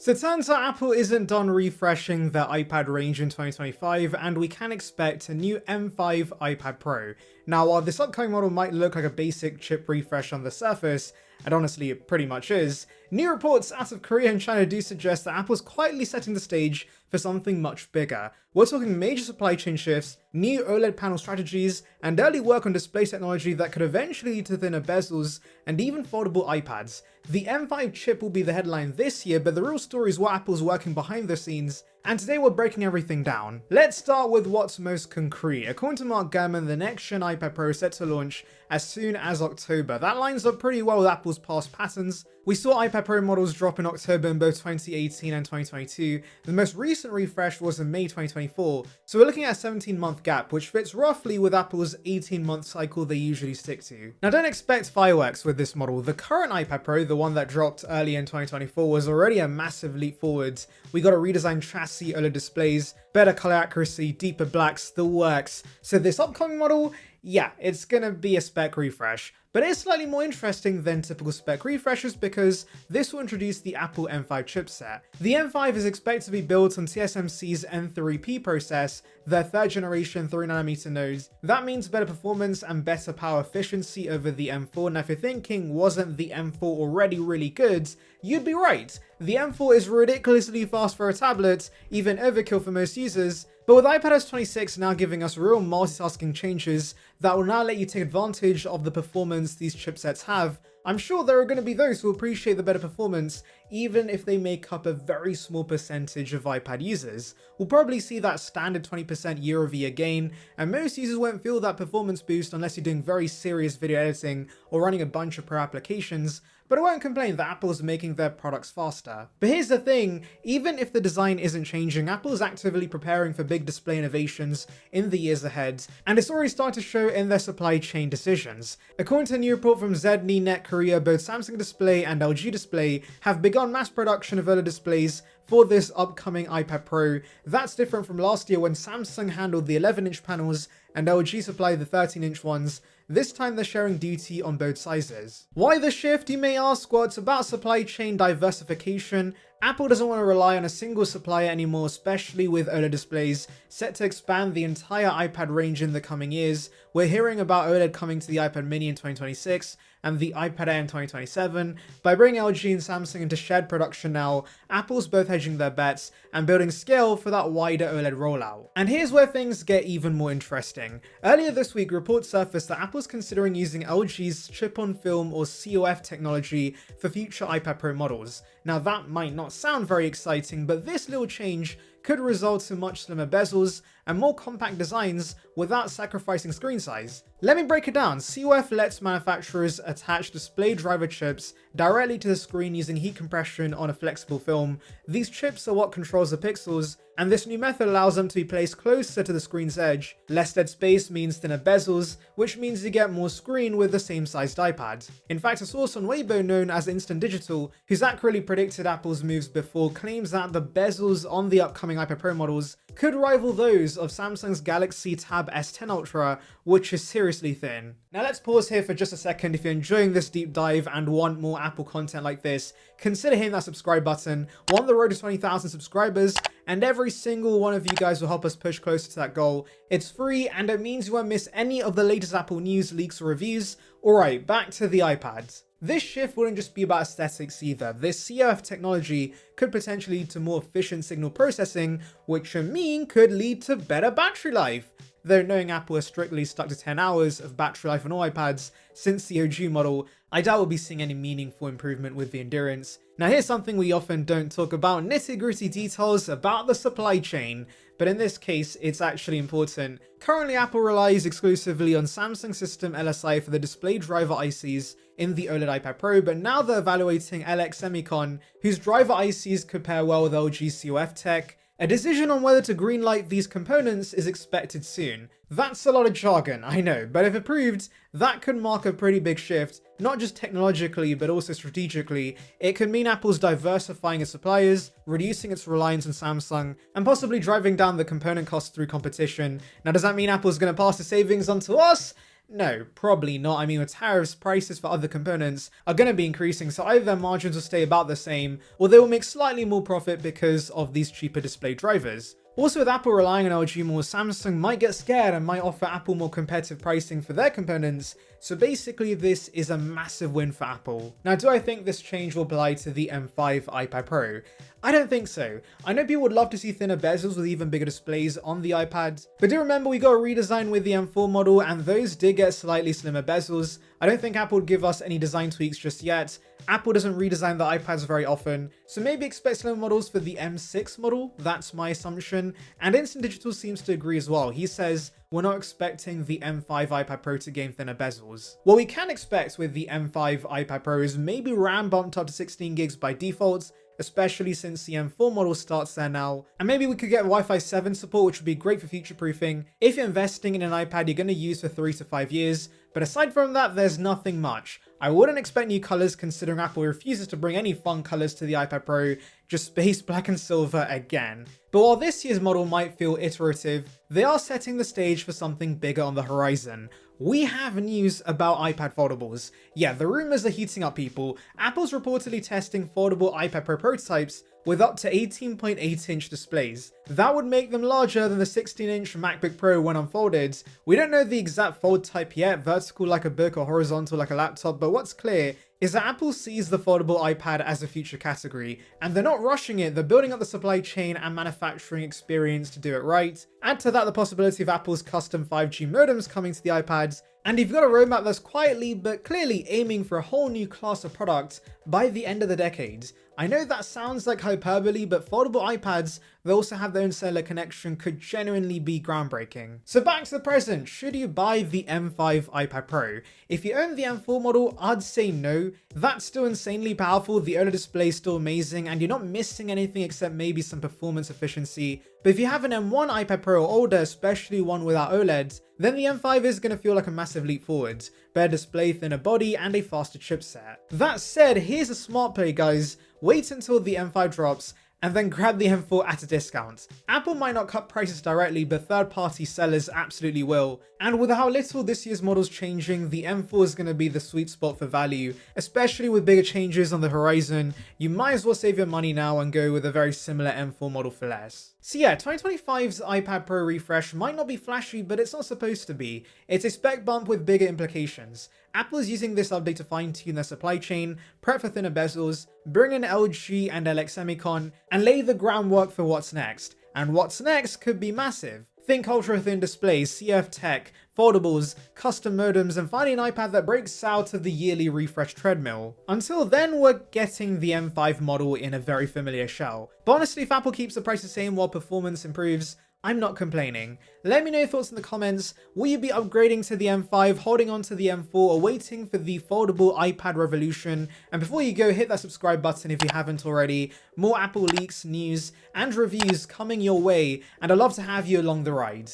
So it turns out Apple isn't done refreshing their iPad range in 2025, and we can expect a new M5 iPad Pro. Now, while this upcoming model might look like a basic chip refresh on the surface, and honestly it pretty much is, new reports out of Korea and China do suggest that Apple's quietly setting the stage for something much bigger. We're talking major supply chain shifts, new OLED panel strategies, and early work on display technology that could eventually lead to thinner bezels and even foldable iPads. The M5 chip will be the headline this year, but the real story is what Apple's working behind the scenes, and today we're breaking everything down. Let's start with what's most concrete. According to Mark Gurman, the next-gen iPad Pro is set to launch as soon as October. That lines up pretty well with Apple's past patterns. We saw iPad Pro models drop in October in both 2018 and 2022. The most recent refresh was in May 2024, so we're looking at a 17-month gap, which fits roughly with Apple's 18-month cycle they usually stick to. Now, don't expect fireworks with this model. The current iPad Pro, the one that dropped early in 2024, was already a massive leap forward. We got a redesigned chassis, OLED displays, better color accuracy, deeper blacks, the works. So this upcoming model, yeah, it's gonna be a spec refresh. But it's slightly more interesting than typical spec refreshes because this will introduce the Apple M5 chipset. The M5 is expected to be built on TSMC's N3P process, their third generation 3nm nodes. That means better performance and better power efficiency over the M4. Now if you're thinking, wasn't the M4 already really good? You'd be right. The M4 is ridiculously fast for a tablet, even overkill for most users. But with iPadOS 26 now giving us real multitasking changes that will now let you take advantage of the performance these chipsets have, I'm sure there are going to be those who appreciate the better performance, even if they make up a very small percentage of iPad users. We'll probably see that standard 20% year-over-year gain, and most users won't feel that performance boost unless you're doing very serious video editing or running a bunch of pro applications, but I won't complain that Apple's making their products faster. But here's the thing, even if the design isn't changing, Apple is actively preparing for big display innovations in the years ahead, and it's already started to show in their supply chain decisions. According to a new report from ZDNet Korea, both Samsung Display and LG Display have begun mass production of OLED displays for this upcoming iPad Pro. That's different from last year when Samsung handled the 11-inch panels and LG supplied the 13-inch ones. This time they're sharing duty on both sizes. Why the shift, you may ask? Well, it's about supply chain diversification. Apple doesn't want to rely on a single supplier anymore, especially with OLED displays set to expand the entire iPad range in the coming years. We're hearing about OLED coming to the iPad mini in 2026 and the iPad Air in 2027. By bringing LG and Samsung into shared production now, Apple's both hedging their bets and building scale for that wider OLED rollout. And here's where things get even more interesting. Earlier this week, reports surfaced that Apple's considering using LG's chip-on-film or COF technology for future iPad Pro models. Now that might not sound very exciting, but this little change could result in much slimmer bezels and more compact designs without sacrificing screen size. Let me break it down. COF lets manufacturers attach display driver chips directly to the screen using heat compression on a flexible film. These chips are what controls the pixels, and this new method allows them to be placed closer to the screen's edge. Less dead space means thinner bezels, which means you get more screen with the same sized iPad. In fact, a source on Weibo known as Instant Digital, who's accurately predicted Apple's moves before, claims that the bezels on the upcoming iPad Pro models could rival those of Samsung's Galaxy Tab S10 Ultra, which is seriously thin. Now let's pause here for just a second. If you're enjoying this deep dive and want more Apple content like this, consider hitting that subscribe button. We're on the road to 20,000 subscribers, and every single one of you guys will help us push closer to that goal. It's free, and it means you won't miss any of the latest Apple news, leaks, or reviews. Alright, back to the iPad. This shift wouldn't just be about aesthetics either. This COF technology could potentially lead to more efficient signal processing, which could lead to better battery life. Though knowing Apple has strictly stuck to 10 hours of battery life on all iPads since the OG model, I doubt we'll be seeing any meaningful improvement with the endurance. Now here's something we often don't talk about, nitty-gritty details about the supply chain, but in this case it's actually important. Currently Apple relies exclusively on Samsung System LSI for the display driver ICs in the OLED iPad Pro, but now they're evaluating LX Semicon, whose driver ICs could pair well with LG COF tech. A decision on whether to greenlight these components is expected soon. That's a lot of jargon, I know, but if approved, that could mark a pretty big shift, not just technologically, but also strategically. It could mean Apple's diversifying its suppliers, reducing its reliance on Samsung, and possibly driving down the component costs through competition. Now, does that mean Apple's going to pass the savings on to us? No, probably not. I mean, with tariffs, prices for other components are going to be increasing, so either their margins will stay about the same, or they will make slightly more profit because of these cheaper display drivers. Also, with Apple relying on LG more, Samsung might get scared and might offer Apple more competitive pricing for their components, so basically this is a massive win for Apple. Now, do I think this change will apply to the M5 iPad Pro? I don't think so. I know people would love to see thinner bezels with even bigger displays on the iPad, but do remember we got a redesign with the M4 model and those did get slightly slimmer bezels. I don't think Apple would give us any design tweaks just yet. Apple doesn't redesign the iPads very often, so maybe expect slimmer models for the M6 model, that's my assumption. And Instant Digital seems to agree as well. He says, we're not expecting the M5 iPad Pro to gain thinner bezels. What we can expect with the M5 iPad Pro is maybe RAM bumped up to 16 gigs by default, especially since the M4 model starts there now. And maybe we could get Wi-Fi 7 support, which would be great for future-proofing if you're investing in an iPad you're going to use for 3 to 5 years. But aside from that, there's nothing much. I wouldn't expect new colors considering Apple refuses to bring any fun colors to the iPad Pro, just space black and silver again. But while this year's model might feel iterative, they are setting the stage for something bigger on the horizon. We have news about iPad foldables. Yeah, the rumors are heating up, people. Apple's reportedly testing foldable iPad Pro prototypes with up to 18.8-inch displays. That would make them larger than the 16-inch MacBook Pro when unfolded. We don't know the exact fold type yet, vertical like a book or horizontal like a laptop, but what's clear is that Apple sees the foldable iPad as a future category, and they're not rushing it, they're building up the supply chain and manufacturing experience to do it right. Add to that the possibility of Apple's custom 5G modems coming to the iPads, and you've got a roadmap that's quietly but clearly aiming for a whole new class of products by the end of the decade. I know that sounds like hyperbole, but foldable iPads that also have their own cellular connection could genuinely be groundbreaking. So back to the present, should you buy the M5 iPad Pro? If you own the M4 model, I'd say no. That's still insanely powerful, the OLED display is still amazing, and you're not missing anything except maybe some performance efficiency. But if you have an M1 iPad Pro or older, especially one without OLED, then the M5 is going to feel like a massive leap forward. Better display, thinner body, and a faster chipset. That said, here's a smart play, guys. Wait until the M5 drops, and then grab the M4 at a discount. Apple might not cut prices directly, but third-party sellers absolutely will. And with how little this year's model's changing, the M4 is going to be the sweet spot for value. Especially with bigger changes on the horizon, you might as well save your money now and go with a very similar M4 model for less. So yeah, 2025's iPad Pro refresh might not be flashy, but it's not supposed to be. It's a spec bump with bigger implications. Apple is using this update to fine-tune their supply chain, prep for thinner bezels, bring in LG and LX Semicon, and lay the groundwork for what's next. And what's next could be massive. Think ultra-thin displays, CF tech, foldables, custom modems, and finally an iPad that breaks out of the yearly refresh treadmill. Until then, we're getting the M5 model in a very familiar shell. But honestly, if Apple keeps the price the same while performance improves, I'm not complaining. Let me know your thoughts in the comments. Will you be upgrading to the M5, holding on to the M4, or waiting for the foldable iPad revolution? And before you go, hit that subscribe button if you haven't already. More Apple leaks, news, and reviews coming your way, and I'd love to have you along the ride.